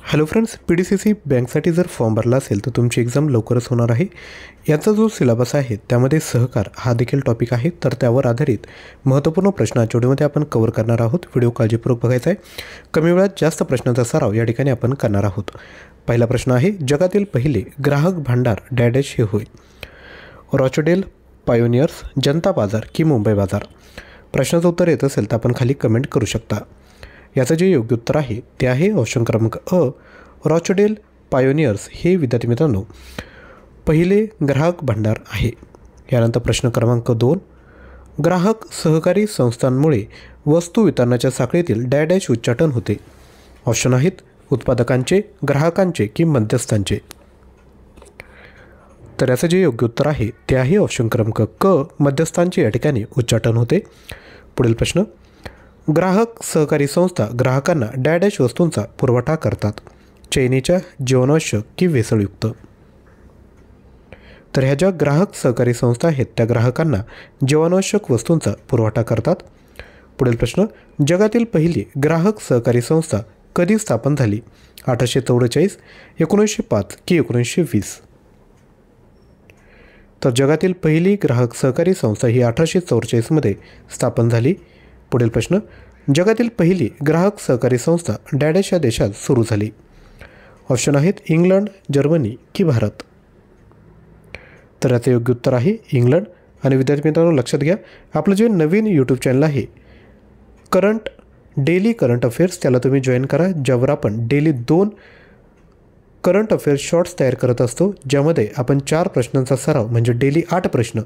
Hello friends, PDCC बँकसाठी जर form भरला असेल तर तुमची एक्झाम लवकरच होणार आहे। याचा जो सिलेबस आहे त्यामध्ये सहकार हा देखील टॉपिक आहे, तर त्यावर आधारित महत्त्वपूर्ण प्रश्न आजच्या व्हिडिओमध्ये आपण कव्हर करणार आहोत। व्हिडिओ काळजीपूर्वक बघायचा आहे। कमी वेळात जास्त प्रश्नांचा सराव या ठिकाणी आपण करणार आहोत। पहिला प्रश्न आहे, जगातील पहिले ग्राहक भांडार डॅश हे होय? रॉचडेल, पायोनियर्स, जनता बाजार की मुंबई बाजार? प्रश्नाचं उत्तर येत असेल तर आपण खाली कमेंट करू शकता। याचं जे योग्य उत्तर आहे ते आहे ऑप्शन क्रमांक अ, रॉचडेल पायोनियर्स हे विद्यार्थी मित्रांनो पहिले ग्राहक भांडार आहे। यानंतर प्रश्न क्रमांक 2, ग्राहक सहकारी संस्थांमुळे वस्तू वितरणाच्या साखळीतील डॅश उच्चाटन होते? ऑप्शन आहेत उत्पादकांचे, ग्राहकांचे की मध्यस्थांचे? तर याचं जे योग्य उत्तर आहे ते आहे ऑप्शन क्रमांक क, मध्यस्थांचे या ठिकाणी उच्चाटन होते। पुढील प्रश्न, ग्राहक सहकारी संस्था ग्राहकांना डॅश वस्तूंचा पुरवठा करतात? चैनीच्या, जीवनावश्यक की भेसळयुक्त? तर ह्या ज्या ग्राहक सहकारी संस्था आहेत त्या ग्राहकांना जीवनावश्यक वस्तूंचा पुरवठा करतात। पुढील प्रश्न, जगातील पहिली ग्राहक सहकारी संस्था कधी स्थापन झाली? 1844, 1905 की 1920? तर जगातील पहिली ग्राहक सहकारी संस्था ही 1844 स्थापन झाली। पुढील प्रश्न, जगातील पहिली ग्राहक सहकारी संस्था डॅश या देशात सुरू झाली? ऑप्शन आहेत इंग्लंड, जर्मनी की भारत? तर याचं योग्य उत्तर आहे इंग्लंड। आणि विद्यार्थी मित्रांनो लक्षात घ्या, आपलं जे नवीन यूट्यूब चॅनल आहे डेली करंट अफेअर्स, त्याला तुम्ही जॉईन करा, ज्यावर आपण डेली 2 करंट अफेअर्स शॉर्ट्स तयार करत असतो, ज्यामध्ये आपण 4 प्रश्नांचा सराव म्हणजे डेली 8 प्रश्न,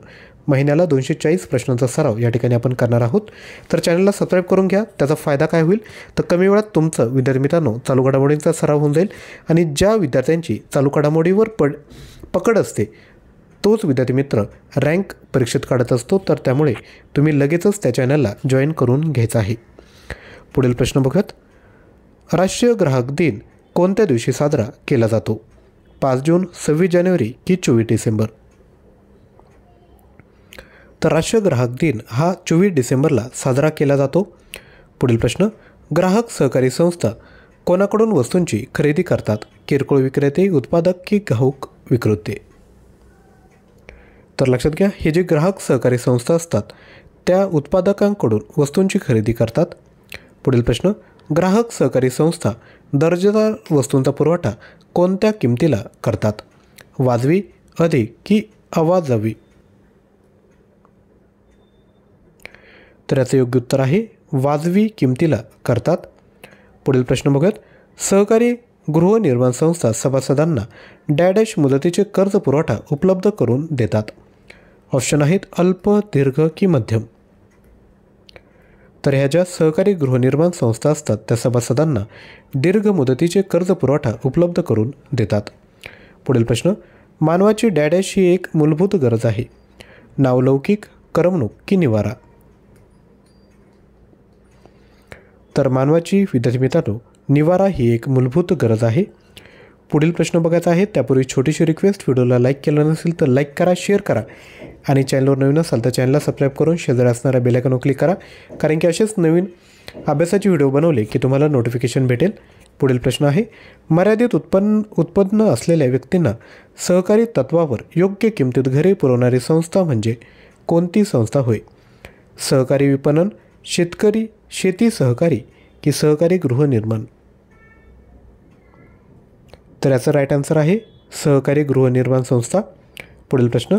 महिन्याला 240 प्रश्नांचा सराव या ठिकाणी आपण करणार आहोत। तर चॅनलला सबस्क्राईब करून घ्या। त्याचा फायदा काय होईल तर कमी वेळात तुमचं विद्यार्थी मित्रांनो चालू घडामोडींचा सराव होऊन जाईल। आणि ज्या विद्यार्थ्यांची चालू घडामोडीवर पकड असते तोच विद्यार्थी मित्र रँक परीक्षेत काढत असतो, तर त्यामुळे तुम्ही लगेचच त्या चॅनलला जॉईन करून घ्यायचं आहे। पुढील प्रश्न बघत, राष्ट्रीय ग्राहक दिन कोणत्या दिवशी साजरा केला जातो? 5 जून, 26 जानेवारी की 24 डिसेंबर? तर राष्ट्रीय ग्राहक दिन हा 24 डिसेंबरला साजरा केला जातो। पुढील प्रश्न, ग्राहक सहकारी संस्था कोणाकडून वस्तूंची खरेदी करतात? किरकोळ विक्रेते, उत्पादक की घाऊक विक्रेते? तर लक्षात घ्या, हे जे ग्राहक सहकारी संस्था असतात त्या उत्पादकांकडून वस्तूंची खरेदी करतात। पुढील प्रश्न, ग्राहक सहकारी संस्था दर्जेदार वस्तूंचा पुरवठा कोणत्या किमतीला करतात? वाजवी, अधिक की अवाजवी? तर याचं योग्य उत्तर आहे वाजवी किमतीला करतात। पुढील प्रश्न बघत, सहकारी गृहनिर्माण संस्था सभासदांना डॅश मुदतीचे कर्ज पुरवठा उपलब्ध करून देतात? ऑप्शन आहेत अल्प, दीर्घ की मध्यम? तर ह्या ज्या सहकारी गृहनिर्माण संस्था असतात त्या सभासदांना दीर्घ मुदतीचे कर्ज पुरवठा उपलब्ध करून देतात। पुढील प्रश्न, मानवाची डॅश ही एक मूलभूत गरज आहे? नावलौकिक, करमणूक की निवारा? तर मानवाची विद्यार्थी मित्रांनो निवारा ही एक मूलभूत गरज आहे। पुढील प्रश्न बघायचा आहे त्यापूर्वी छोटीशी रिक्वेस्ट, व्हिडिओला लाईक केलं नसेल तर लाईक करा, शेअर करा आणि चॅनलवर नवीन असाल तर चॅनलला सबस्क्राईब करून शेजारी असणाऱ्या बेल आयकॉनवर क्लिक करा, कारण की असेच नवीन अभ्यासाचे व्हिडिओ बनवले की तुम्हाला नोटिफिकेशन भेटेल। पुढील प्रश्न आहे, मर्यादित उत्पन्न असलेल्या व्यक्तींना सहकारी तत्वावर योग्य किमतीत घरे पुरवणारी संस्था म्हणजे कोणती संस्था होय? सहकारी विपणन, शेती सहकारी की सहकारी गृहनिर्माण? तर याचं राईट आन्सर आहे सहकारी गृहनिर्माण संस्था। पुढील प्रश्न,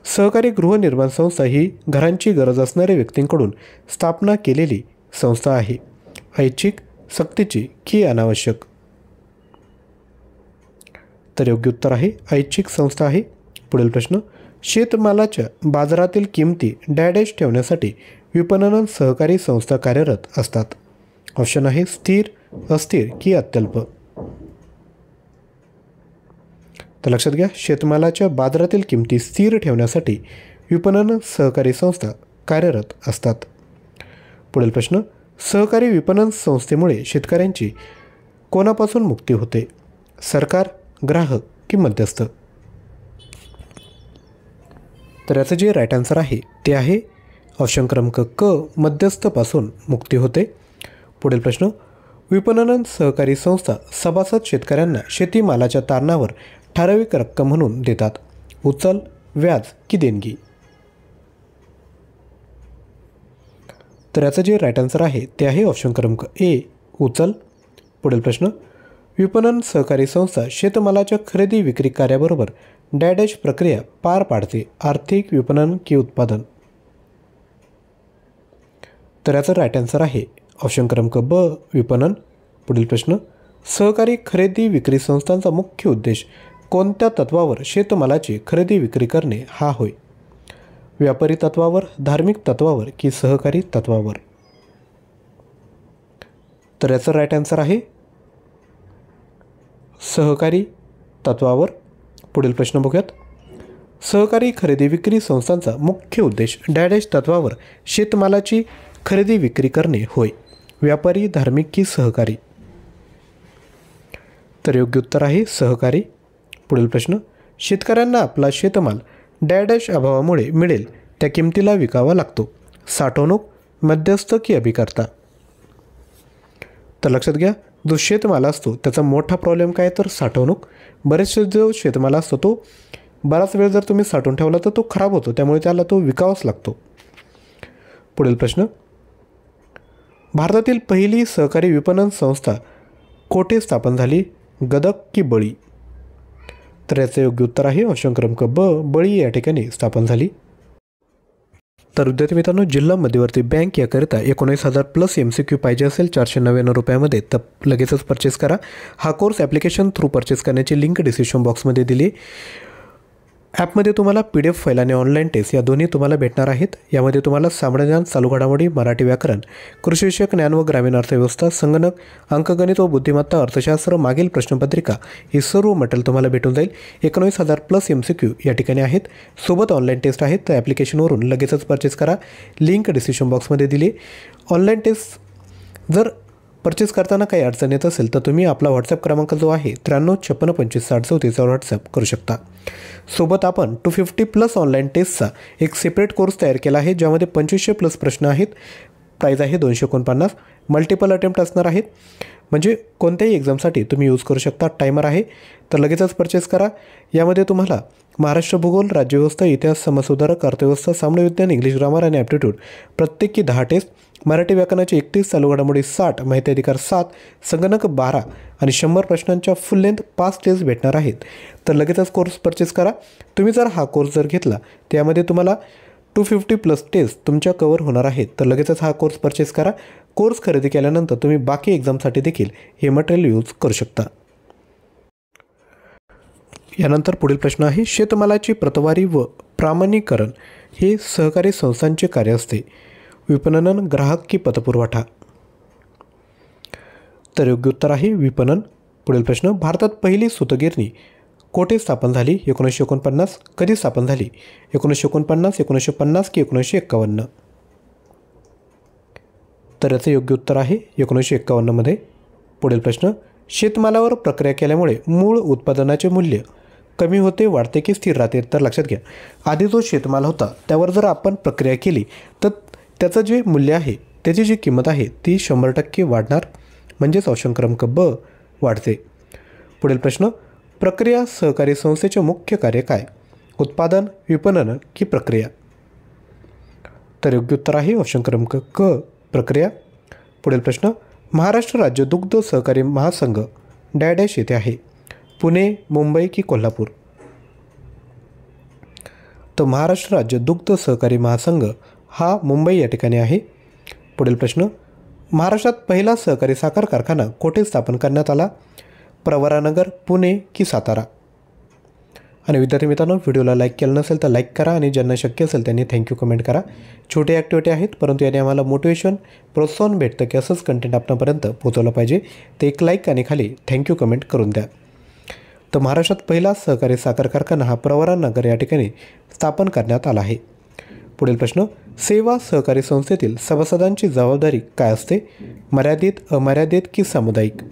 सहकारी गृहनिर्माण संस्था ही घरांची गरज असणाऱ्या व्यक्तींकडून स्थापना केलेली संस्था आहे? ऐच्छिक, सक्तीची की अनावश्यक? तर योग्य उत्तर आहे ऐच्छिक संस्था आहे। पुढील प्रश्न, शेतमालाच्या बाजारातील किमती डॅश ठेवण्यासाठी विपणन सहकारी संस्था कार्यरत असतात? ऑप्शन आहे स्थिर, अस्थिर की अत्यल्प? तर लक्षात घ्या, शेतमालाच्या बाजारातील किमती स्थिर ठेवण्यासाठी विपणन सहकारी संस्था कार्यरत असतात। पुढील प्रश्न, सहकारी विपणन संस्थेमुळे शेतकऱ्यांची कोणापासून मुक्ती होते? सरकार, ग्राहक की मध्यस्थ? तर याचं जे राईट आन्सर आहे ते आहे ऑप्शन क्रमांक क, मध्यस्थपासून मुक्ती होते। पुढील प्रश्न, विपणन सहकारी संस्था सभासद शेतकऱ्यांना शेतीमालाच्या तारणावर ठराविक रक्कम म्हणून देतात. उचल, व्याज की देणगी? तर याचं जे राईट आन्सर आहे ते आहे ऑप्शन क्रमांक ए, उचल. पुढील प्रश्न, विपणन सहकारी संस्था शेतमालाच्या खरेदी विक्री कार्याबरोबर डॅश प्रक्रिया पार पाडते. आर्थिक, विपणन की उत्पादन? तर याचं राईट आन्सर आहे ऑप्शन क्रमांक ब, विपणन. पुढील प्रश्न, सहकारी खरेदी विक्री संस्थांचा मुख्य उद्देश कोणत्या तत्वावर शेतमालाची खरेदी विक्री करणे हा होय? व्यापारी तत्वावर, धार्मिक तत्वावर की सहकारी तत्वावर? तर याचं राईट आन्सर आहे सहकारी तत्वावर. पुढील प्रश्न बघूयात. सहकारी खरेदी विक्री संस्थांचा मुख्य उद्देश डॅश तत्वावर शेतमालाची खरेदी विक्री करणे होय? व्यापारी, धार्मिक की सहकारी? तर योग्य उत्तर आहे सहकारी. पुढील प्रश्न, शेतकऱ्यांना आपला शेतमाल डॅश अभावामुळे मिळेल त्या किमतीला विकावा लागतो. साठवणूक, मध्यस्थ की अभिकर्ता? तर लक्षात घ्या, जो शेतमाल असतो त्याचा मोठा प्रॉब्लेम काय तर साठवणूक. बरेचसे जो शेतमाल असतो तो बराच वेळ जर तुम्ही साठवून ठेवला तर तो खराब होतो, त्यामुळे त्याला तो विकावाच लागतो. पुढील प्रश्न, भारतातील पहिली सहकारी विपणन संस्था कोठे स्थापन झाली? गदग की बळी? तर याचे योग्य उत्तर आहे ऑप्शन क्रमांक ब, बळी या ठिकाणी स्थापन झाली. तर विद्यार्थी मित्रांनो, जिल्हा मध्यवर्ती बँक याकरिता 19,000 प्लस MCQ पाहिजे असेल 499 रुपयामध्ये तर लगेचच परचेस करा. हा कोर्स ॲप्लिकेशन थ्रू परचेस करण्याची लिंक डिस्क्रिप्शन बॉक्समध्ये दिली. ॲपमध्ये तुम्हाला PDF फाईल आणि ऑनलाईन टेस्ट या दोन्ही तुम्हाला भेटणार आहेत. यामध्ये तुम्हाला सामान्य ज्ञान, चालू घडामोडी, मराठी व्याकरण, कृषीविषयक ज्ञान व ग्रामीण अर्थव्यवस्था, संगणक, अंकगणित व बुद्धिमत्ता, अर्थशास्त्र, मागील प्रश्नपत्रिका ही सर्व मटेरियल तुम्हाला भेटून जाईल. 19,000 प्लस MCQ या ठिकाणी आहेत. सोबत ऑनलाईन टेस्ट आहेत. तर ॲप्लिकेशनवरून लगेचच परचेस करा. लिंक डिस्क्रिप्शन बॉक्समध्ये दिली. ऑनलाईन टेस्ट जर परचेस करताना काही अडचण येत असेल तर तुम्ही आपला व्हॉट्सअप क्रमांक जो आहे 9356256034 व्हॉट्सअप करू शकता. सोबत आपण 250 प्लस ऑनलाईन टेस्टचा एक सेपरेट कोर्स तयार केला आहे, ज्यामध्ये 2500 प्लस प्रश्न आहेत. प्राईज आहे 249. मल्टिपल अटेम्प्ट असणार आहेत, म्हणजे कोणत्याही एक्झामसाठी तुम्ही यूज करू शकता. टायमर आहे, तर लगेचच परचेस करा. यामध्ये तुम्हाला महाराष्ट्र भूगोल, राज्यव्यवस्था, इतिहास, समाजसुधारक, अर्थव्यवस्था, सामान्य विज्ञान, इंग्लिश ग्रामर आणि ॲप्टिट्यूड प्रत्येकी 10 टेस्ट, मराठी व्याकरणाची 31, चालू घडामोडी 60, माहिती अधिकार 7, संगणक 12 आणि 100 प्रश्नांच्या फुल लेंथ 5 टेस्ट भेटणार आहेत. तर लगेचच कोर्स परचेस करा. तुम्ही जर हा कोर्स जर घेतला त्यामध्ये तुम्हाला 250 प्लस टेस्ट तुमच्या कवर होणार आहेत. तर लगेचच हा कोर्स परचेस करा. कोर्स खरेदी केल्यानंतर तुम्ही बाकी एक्झामसाठी देखील हे मटेरियल यूज करू शकता. यानंतर पुढील प्रश्न आहे, शेतमालाची प्रतवारी व प्रमाणीकरण हे सहकारी संस्थांचे कार्य असते. विपणन, ग्राहक की पतपुरवठा? तर योग्य उत्तर आहे विपणन. पुढील प्रश्न, भारतात पहिली सूतगिरणी कोठे स्थापन झाली? 1949. कधी स्थापन झाली? 1949, 1950 की 1951? तर याचे योग्य उत्तर आहे 1951मध्ये. पुढील प्रश्न, शेतमालावर प्रक्रिया केल्यामुळे मूळ उत्पादनाचे मूल्य कमी होते, वाढते की स्थिर राहते? तर लक्षात घ्या, आधी जो शेतमाल होता त्यावर जर आपण प्रक्रिया केली तर त्याचं जे मूल्य आहे, त्याची जी किंमत आहे ती 100% वाढणार, म्हणजेच ऑप्शन क्रमांक ब वाढते. पुढील प्रश्न, प्रक्रिया सहकारी संस्थेचे मुख्य कार्य काय? उत्पादन, विपणन की प्रक्रिया? तर योग्य उत्तर आहे ऑप्शन क्रमांक क, प्रक्रिया. पुढील प्रश्न, महाराष्ट्र राज्य दुग्ध सहकारी महासंघ डॅश येथे आहे. पुणे, मुंबई की कोल्हापूर? तर महाराष्ट्र राज्य दुग्ध सहकारी महासंघ हा मुंबई या ठिकाणी आहे. पुढील प्रश्न, महाराष्ट्रात पहिला सहकारी साखर कारखाना कोठे स्थापन करण्यात आला? प्रवरानगर, पुणे की सातारा? आणि विद्यार्थी मित्रांनो, व्हिडिओला लाईक केलं नसेल तर लाईक करा आणि ज्यांना शक्य असेल त्यांनी थँक्यू कमेंट करा. छोटी ॲक्टिव्हिटी आहेत, परंतु याने आम्हाला मोटिवेशन, प्रोत्साहन भेटतं की असंच कंटेंट आपणापर्यंत पोहोचवलं पाहिजे. ते एक लाईक आणि खाली थँक्यू कमेंट करून द्या. तर महाराष्ट्रात पहिला सहकारी साखर कारखाना हा प्रवरानगर या ठिकाणी स्थापन करण्यात आला आहे. पुढील प्रश्न, सेवा सहकारी संस्थेतील सभासदांची जबाबदारी काय असते? मर्यादित, अमर्यादित की सामुदायिक?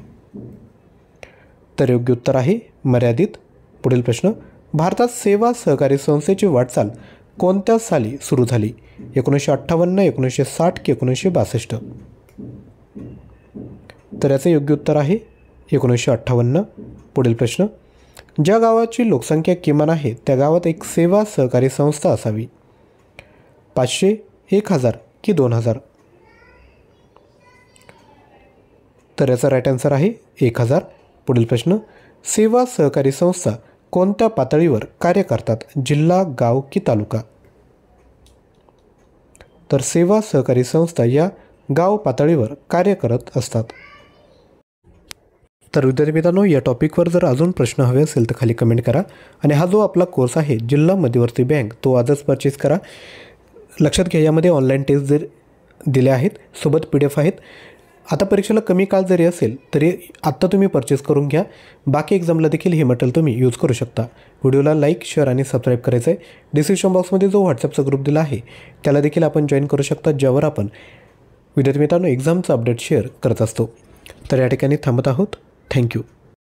तर योग्य उत्तर आहे मर्यादित. पुढील प्रश्न, भारतात सेवा सहकारी संस्थेची वाटचाल कोणत्या साली सुरू झाली? 1958, 1960 की 1962? तर याचं योग्य उत्तर आहे 1958. पुढील प्रश्न, ज्या गावाची लोकसंख्या किमान आहे त्या गावात एक सेवा सहकारी संस्था असावी. 500, 1000 की 2000. तर याचा राईट आन्सर आहे 1000. पुढील प्रश्न, सेवा सहकारी संस्था कोणत्या पातळीवर कार्य करतात, जिल्हा, गाव की तालुका. तर सेवा सहकारी संस्था या गाव पातळीवर कार्य करत असतात. तर विद्यार्थी मित्रांनो, या टॉपिकवर जर अजून प्रश्न हवे असेल तर खाली कमेंट करा. आणि हा जो आपला कोर्स आहे जिल्हा मध्यवर्ती बँक, तो आजच परचेस करा. लक्षात घ्या, यामध्ये ऑनलाईन टेस्ट जर दिले आहेत, सोबत PDF आहेत. आता परीक्षेला कमी काळ जरी असेल तरी आत्ता तुम्ही परचेस करून घ्या. बाकी एक्झामला देखील हे मटेरियल तुम्ही यूज करू शकता. व्हिडिओला लाईक, शेअर आणि सबस्क्राईब करायचं आहे. डिस्क्रिप्शन बॉक्समध्ये जो व्हॉट्सअपचा ग्रुप दिला आहे त्याला देखील आपण जॉईन करू शकता, ज्यावर आपण विद्यार्थी मित्रांनो एक्झामचं अपडेट शेअर करत असतो. तर या ठिकाणी थांबत आहोत. थँक्यू.